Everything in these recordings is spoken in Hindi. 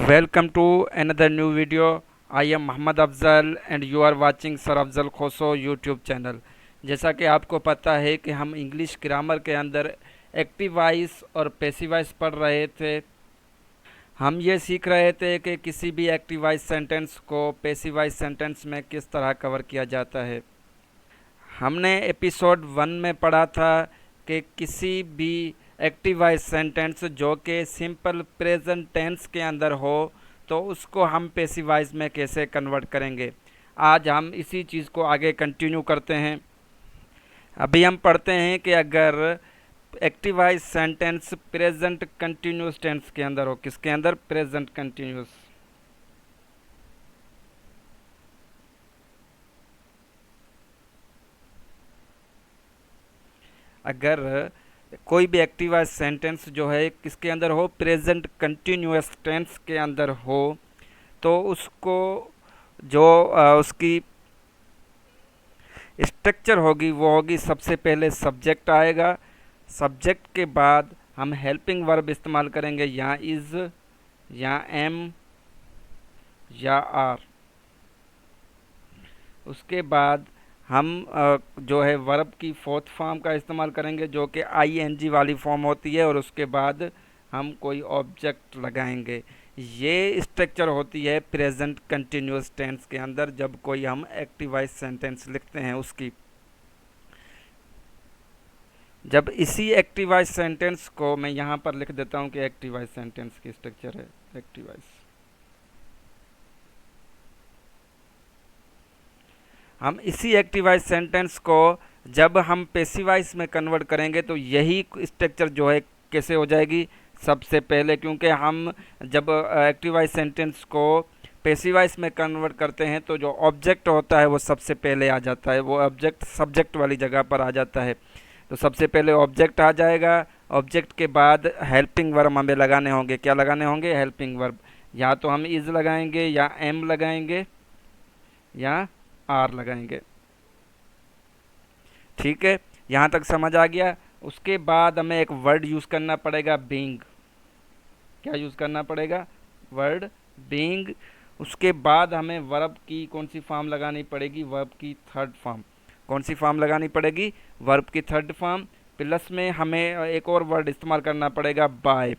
Welcome to another new video. I am Mohammad Afzal and you are watching sir Afzal Khoso YouTube channel. जैसा कि आपको पता है कि हम इंग्लिश ग्रामर के अंदर एक्टिव वॉइस और पैसिव वॉइस पढ़ रहे थे। हम ये सीख रहे थे कि किसी भी एक्टिव वॉइस सेंटेंस को पैसिव वॉइस सेंटेंस में किस तरह कवर किया जाता है। हमने एपिसोड 1 में पढ़ा था कि किसी भी एक्टिव वॉइस सेंटेंस जो कि सिंपल प्रेजेंट टेंस के अंदर हो तो उसको हम पैसिव वॉइस में कैसे कन्वर्ट करेंगे। आज हम इसी चीज़ को आगे कंटिन्यू करते हैं। अभी हम पढ़ते हैं कि अगर active voice sentence present continuous tense के अंदर हो, किसके अंदर? Present continuous. अगर कोई भी एक्टिव वॉइस सेंटेंस जो है किसके अंदर हो? प्रेजेंट कंटिन्यूअस टेंस के अंदर हो तो उसको जो उसकी स्ट्रक्चर होगी वो होगी, सबसे पहले सब्जेक्ट आएगा। सब्जेक्ट के बाद हम हेल्पिंग वर्ब इस्तेमाल करेंगे, या इज़ या एम या आर। उसके बाद हम जो है वर्ब की फोर्थ फॉर्म का इस्तेमाल करेंगे जो कि आईएनजी वाली फॉर्म होती है, और उसके बाद हम कोई ऑब्जेक्ट लगाएंगे। ये स्ट्रक्चर होती है प्रेजेंट कंटिन्यूअस टेंस के अंदर जब कोई हम एक्टिव वॉइस सेंटेंस लिखते हैं उसकी। जब इसी एक्टिव वॉइस सेंटेंस को मैं यहाँ पर लिख देता हूँ कि एक्टिव वॉइस सेंटेंस की स्ट्रक्चर है एक्टिव वॉइस। हम इसी एक्टिव वॉइस सेंटेंस को जब हम पैसिव वॉइस में कन्वर्ट करेंगे तो यही स्ट्रक्चर जो है कैसे हो जाएगी? सबसे पहले, क्योंकि हम जब एक्टिव वॉइस सेंटेंस को पैसिव वॉइस में कन्वर्ट करते हैं तो जो ऑब्जेक्ट होता है वो सबसे पहले आ जाता है, वो ऑब्जेक्ट सब्जेक्ट वाली जगह पर आ जाता है। तो सबसे पहले ऑब्जेक्ट आ जाएगा। ऑब्जेक्ट के बाद हेल्पिंग वर्ब हमें लगाने होंगे। क्या लगाने होंगे? Helping verb. या तो हम इज़ लगाएंगे, या एम लगाएंगे, या आर लगाएंगे। ठीक है, यहाँ तक समझ आ गया। उसके बाद हमें एक वर्ड यूज़ करना पड़ेगा, बीइंग। क्या यूज़ करना पड़ेगा? Word being. उसके बाद हमें वर्ब की कौन सी फॉर्म लगानी पड़ेगी? वर्ब की थर्ड फॉर्म। कौन सी फॉर्म लगानी पड़ेगी? वर्ब की थर्ड फॉर्म। प्लस में हमें एक और वर्ड इस्तेमाल करना पड़ेगा, बाय।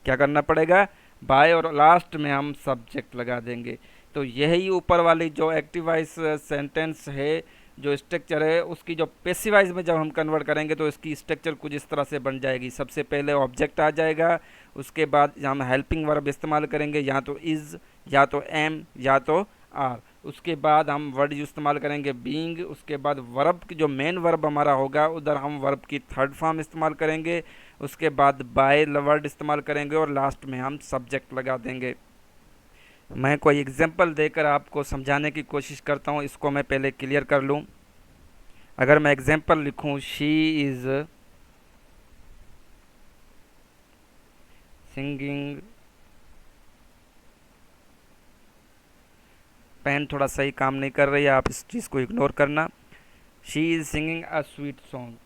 क्या करना पड़ेगा? बाय। और लास्ट में हम सब्जेक्ट लगा देंगे। तो यही ऊपर वाली जो एक्टिव वॉइस सेंटेंस है, जो स्ट्रक्चर है, उसकी जो पैसिव वॉइस में जब हम कन्वर्ट करेंगे तो इसकी स्ट्रक्चर कुछ इस तरह से बन जाएगी। सबसे पहले ऑब्जेक्ट आ जाएगा, उसके बाद हम हेल्पिंग वर्ब इस्तेमाल करेंगे, या तो इज़, या तो एम, या तो आर। उसके बाद हम वर्ड इस्तेमाल करेंगे बीइंग। उसके बाद वर्ब की जो मेन वर्ब हमारा होगा उधर हम वर्ब की थर्ड फॉर्म इस्तेमाल करेंगे। उसके बाद बाय वर्ड इस्तेमाल करेंगे और लास्ट में हम सब्जेक्ट लगा देंगे। मैं कोई एग्जांपल देकर आपको समझाने की कोशिश करता हूँ, इसको मैं पहले क्लियर कर लूँ। अगर मैं एग्जांपल लिखूँ, शी इज़ सिंगिंग, पेन थोड़ा सही काम नहीं कर रही है, आप इस चीज़ को इग्नोर करना। She is singing a sweet song.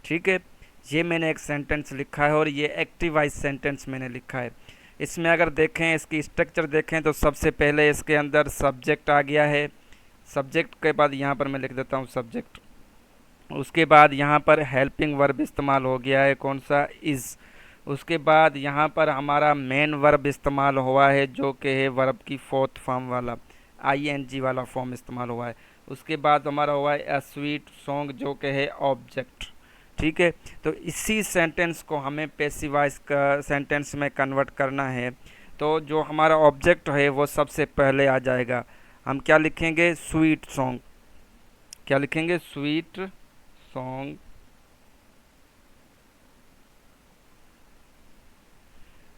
ठीक है, ये मैंने एक सेंटेंस लिखा है और ये एक्टिव वॉइस सेंटेंस मैंने लिखा है। इसमें अगर देखें, इसकी स्ट्रक्चर देखें तो सबसे पहले इसके अंदर सब्जेक्ट आ गया है। सब्जेक्ट के बाद यहाँ पर मैं लिख देता हूँ सब्जेक्ट। उसके बाद यहाँ पर हेल्पिंग वर्ब इस्तेमाल हो गया है, कौन सा? इज़। उसके बाद यहाँ पर हमारा मेन वर्ब इस्तेमाल हुआ है जो कि है वर्ब की फोर्थ फॉर्म वाला, आईएनजी वाला फॉर्म इस्तेमाल हुआ है। उसके बाद हमारा हुआ है अ स्वीट सॉन्ग जो कि है ऑब्जेक्ट। ठीक है, तो इसी सेंटेंस को हमें पैसिव वॉइस का सेंटेंस में कन्वर्ट करना है। तो जो हमारा ऑब्जेक्ट है वो सबसे पहले आ जाएगा। हम क्या लिखेंगे? Sweet song. क्या लिखेंगे? Sweet song.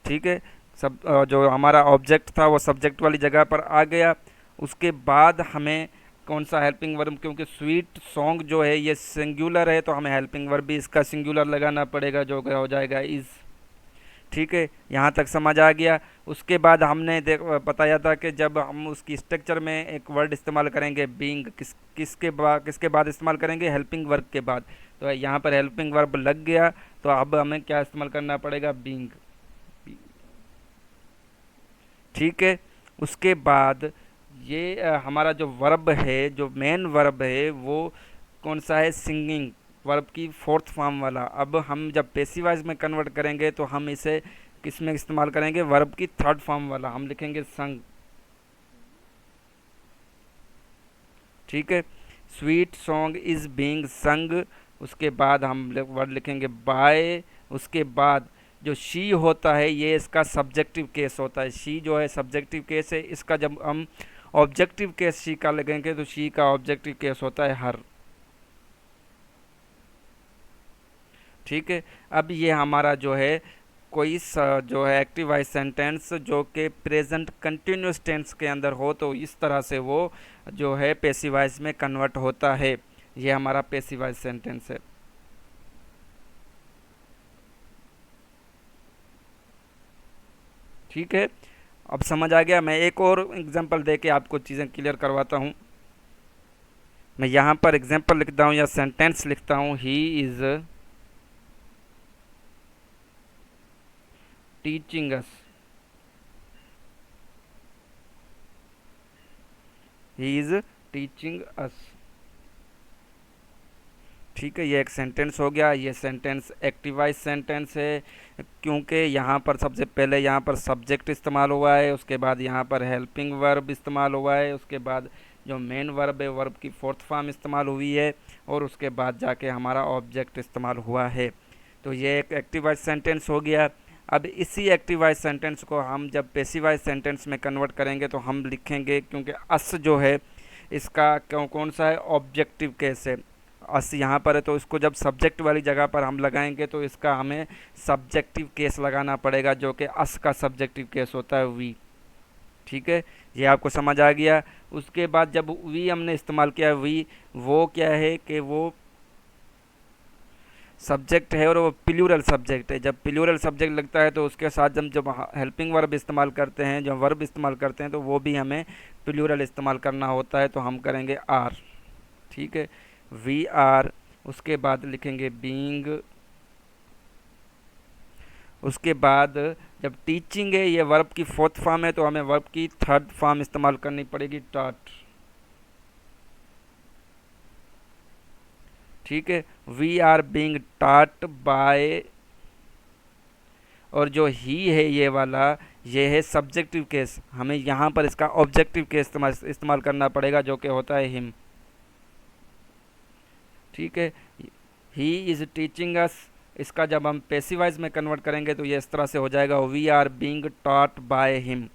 ठीक है, सब जो हमारा ऑब्जेक्ट था वो सब्जेक्ट वाली जगह पर आ गया। उसके बाद हमें कौन सा हेल्पिंग वर्ब, क्योंकि स्वीट सॉन्ग जो है ये सिंगुलर है तो हमें हेल्पिंग वर्ब भी इसका सिंगुलर लगाना पड़ेगा जो कि हो जाएगा इज़। ठीक है, यहाँ तक समझ आ गया। उसके बाद हमने बताया था कि जब हम उसकी स्ट्रक्चर में एक वर्ड इस्तेमाल करेंगे बीइंग, किसके बाद इस्तेमाल करेंगे, हेल्पिंग वर्ब के बाद। तो यहाँ पर हेल्पिंग वर्ब लग गया, तो अब हमें क्या इस्तेमाल करना पड़ेगा, बीइंग। ठीक है, उसके बाद ये हमारा जो वर्ब है, जो मेन वर्ब है, वो कौन सा है, सिंगिंग वर्ब की फोर्थ फॉर्म वाला। अब हम जब पेसिवाइज में कन्वर्ट करेंगे तो हम इसे किस में इस्तेमाल करेंगे, वर्ब की थर्ड फॉर्म वाला, हम लिखेंगे संग। ठीक है, स्वीट सॉन्ग इज बीइंग संग। उसके बाद हम वर्ड लिखेंगे बाय। उसके बाद जो शी होता है, ये इसका सब्जेक्टिव केस होता है। शी जो है सब्जेक्टिव केस है, इसका जब हम ऑब्जेक्टिव केस शी का लगेंगे तो शी का ऑब्जेक्टिव केस होता है हर। ठीक है, अब ये हमारा जो है कोई जो है एक्टिव वॉइस सेंटेंस जो कि प्रेजेंट कंटिन्यूस टेंस के अंदर हो, तो इस तरह से वो जो है पैसिव वॉइस में कन्वर्ट होता है। ये हमारा पैसिव वॉइस सेंटेंस है। ठीक है, अब समझ आ गया। मैं एक और एग्जांपल दे के आपको चीज़ें क्लियर करवाता हूँ। मैं यहाँ पर एग्जांपल लिखता हूँ या सेंटेंस लिखता हूँ, he is teaching us. He is teaching us. ठीक है, ये एक सेंटेंस हो गया। ये सेंटेंस एक्टिवाइज सेंटेंस है, क्योंकि यहाँ पर सबसे पहले यहाँ पर सब्जेक्ट इस्तेमाल हुआ है, उसके बाद यहाँ पर हेल्पिंग वर्ब इस्तेमाल हुआ है, उसके बाद जो मेन वर्ब है, वर्ब की फोर्थ फॉर्म इस्तेमाल हुई है, और उसके बाद जाके हमारा ऑब्जेक्ट इस्तेमाल हुआ है। तो ये एक एक्टिवाइज सेंटेंस हो गया। अब इसी एक्टिवाइज सेंटेंस को हम जब पेसिवाइज सेंटेंस में कन्वर्ट करेंगे तो हम लिखेंगे, क्योंकि अस जो है इसका कौन सा है, ऑब्जेक्टिव केस है। अस यहाँ पर है, तो इसको जब सब्जेक्ट वाली जगह पर हम लगाएंगे तो इसका हमें सब्जेक्टिव केस लगाना पड़ेगा, जो कि अस का सब्जेक्टिव केस होता है, वी। ठीक है, ये आपको समझ आ गया। उसके बाद जब वी हमने इस्तेमाल किया, वी वो क्या है कि वो सब्जेक्ट है और वो प्लूरल सब्जेक्ट है। जब प्लूरल सब्जेक्ट लगता है तो उसके साथ जब हेल्पिंग वर्ब इस्तेमाल करते हैं, जब वर्ब इस्तेमाल करते हैं, तो वो भी हमें प्लूरल इस्तेमाल करना होता है, तो हम करेंगे आर। ठीक है, वी आर। उसके बाद लिखेंगे बीइंग। उसके बाद जब टीचिंग है, ये वर्ब की फोर्थ फॉर्म है, तो हमें वर्ब की थर्ड फॉर्म इस्तेमाल करनी पड़ेगी, टॉट। ठीक है, we are being taught by. और जो ही है ये वाला, ये है सब्जेक्टिव केस, हमें यहाँ पर इसका ऑब्जेक्टिव केस इस्तेमाल करना पड़ेगा, जो कि होता है हिम। ठीक है, ही इज़ टीचिंग अस, इसका जब हम पैसिवाइज में कन्वर्ट करेंगे तो ये इस तरह से हो जाएगा, we are being taught by him.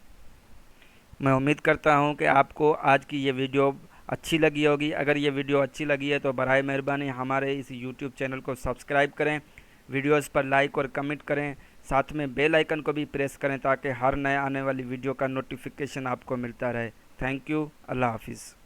मैं उम्मीद करता हूँ कि आपको आज की ये वीडियो अच्छी लगी होगी। अगर ये वीडियो अच्छी लगी है तो बराए मेहरबानी हमारे इस यूट्यूब चैनल को सब्सक्राइब करें, वीडियोस पर लाइक और कमेंट करें, साथ में बेल आइकन को भी प्रेस करें ताकि हर नए आने वाली वीडियो का नोटिफिकेशन आपको मिलता रहे। थैंक यू, अल्लाह हाफिज़।